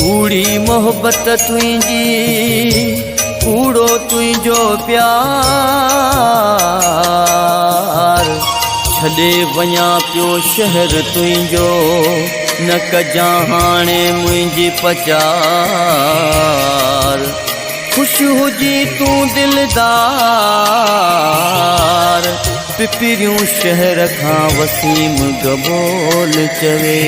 कूड़ी मोहब्बत तुझी कूड़ो तुझो प्यार छॾे वञा पियो शहर तुझो न कजां हाणे मुंहिंजी पचार खुश हुजी तूं दिलदार पिपरियूं शहर खां वसीम गबोल चवे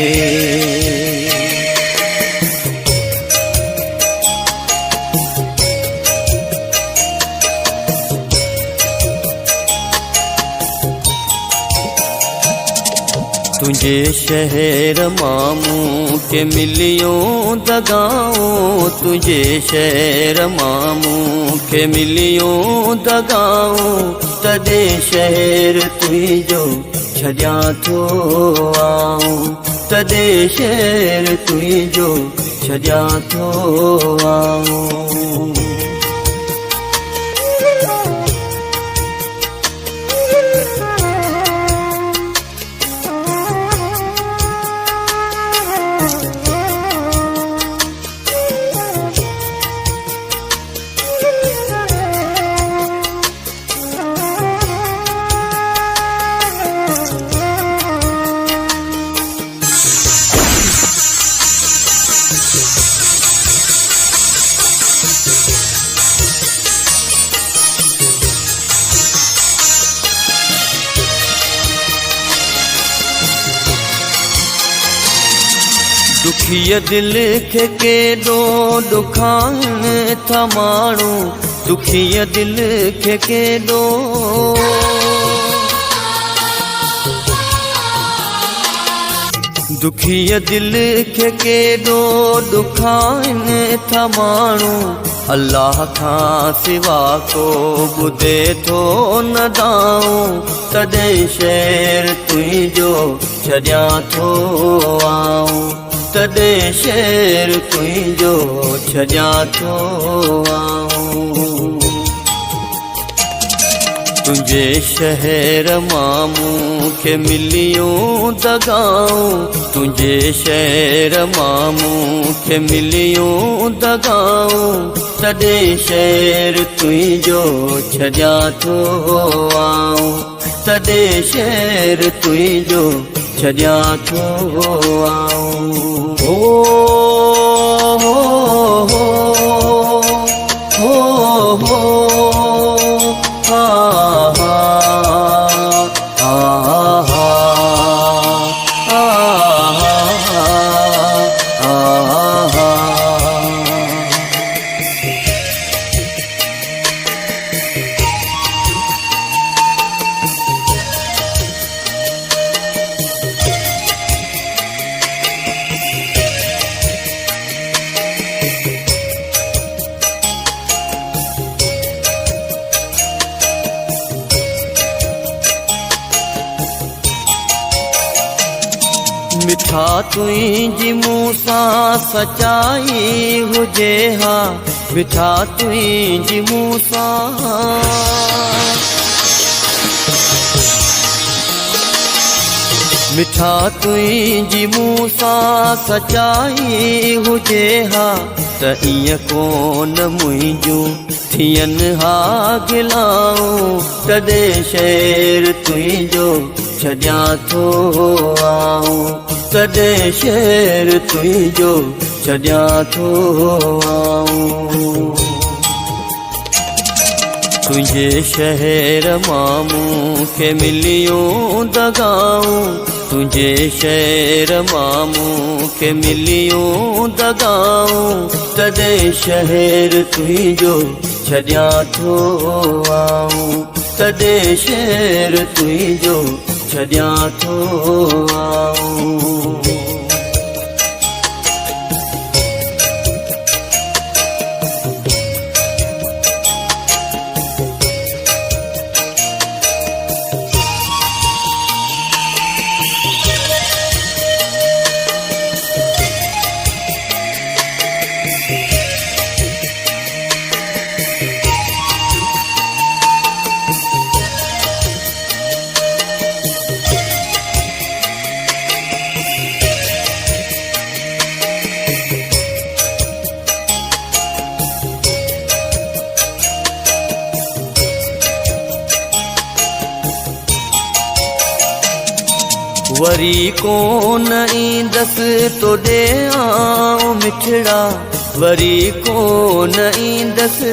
तुझे शहर मामू के मिलियों दगाऊं तुझे शहर मामू के मिलियों दगाऊं तदे शहर तुझो छॾियां थो आऊं तदे शहर तुझो छॾियां थो आऊं दुखिया दिल के केॾो दुखान था माण्हू दुखिया दिल के केॾो दुखिया दिल के केॾो दुखान था माण्हू अल्लाह खां सिवा को ॿुधे थो न दाऊं तॾहिं शहर तुझो छॾियां थो आऊं तॾे शहर तुझो छॾियां थो आऊं तुझे शहर मामू के मिलियों दगाऊं तुझे शहर मामू के मिलियों दगाऊं तॾे शहर तुझो छॾियां थो आऊं तॾे शहर तुझो छॾियां थो आऊं हो हो हो हा हा हा हा मिठा तुझी मूं सां सचाई हुजे हा मिठा तुझी मूं सां मिठा तुझी मूं सां सचाई हुजे हा त ईअं कोन मुंहिंजूं थियनि हा गिलाऊं तॾे शहर तुझो छॾियां थो आऊं तॾे शहर तुझो छॾियां थो आऊं तुझे शहर मामू के मिलियों दगाऊं तुझे शहर मामू के मिलियों दगाऊं तॾे शहर तुझो छॾियां थो आऊं तॾे शहर तुझो छॾियां थो आऊं वरी कोन ईंदसि तोॾे आऊं मिठड़ा वरी कोन ईंदसि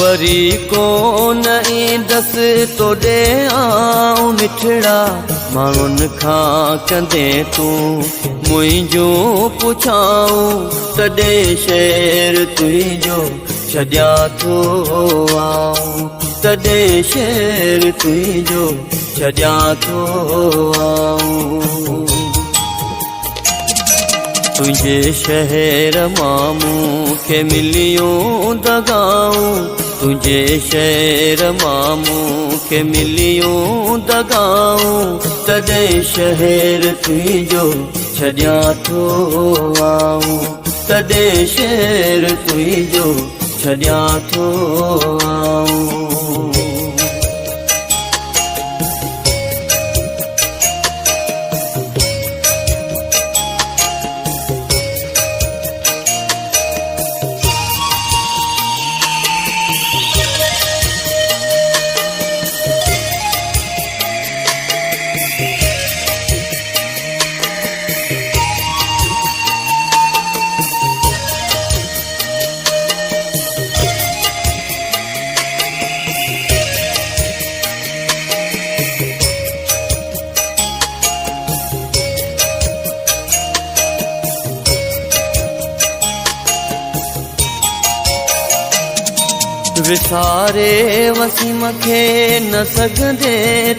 वरी कोन ईंदसि तोॾे आऊं मिठड़ा माण्हुनि खां कंदे तूं मुंहिंजूं पुछाऊं तॾहिं शहर तुंहिंजो छॾियां थो आऊं तॾहिं शहर तुंहिंजो छॾियां थो आऊं तुंहिंजे शहर मां मूंखे मिलियूं दगाऊं तुंहिंजे शहर मां मूंखे मिलियूं दगाऊं तॾहिं शहर तुंहिंजो छॾियां थो आऊं तॾहिं शहर तुंहिंजो छॾियां थो आऊं विसारे वसीम खे न सघंदे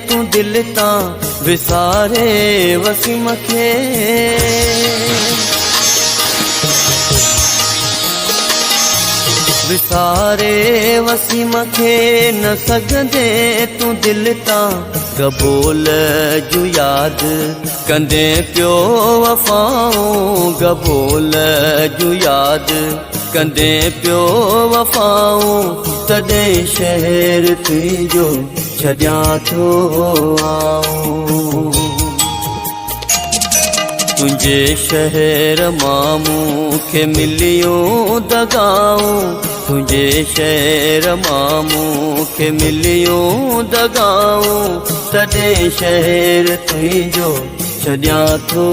तूं दिलि तां विसारे वसीम खे विसारे वसीम खे न सघंदे तूं दिलि तां गबोल जूं यादि कंदे पियो वफ़ाऊं गबोल जूं यादि कंदे पियो वफ़ाऊं तॾहिं शहर तुंहिंजो छॾियां थो आऊं तुंहिंजे शहर मां मूंखे मिलियूं दगाऊं तुंहिंजे शहर मां मूंखे मिलियूं दगाऊं तॾहिं शहर तुंहिंजो छॾियां थो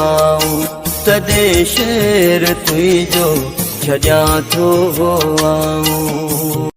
आऊं तॾहिं शहर तुंहिंजो छॾियां थो आऊं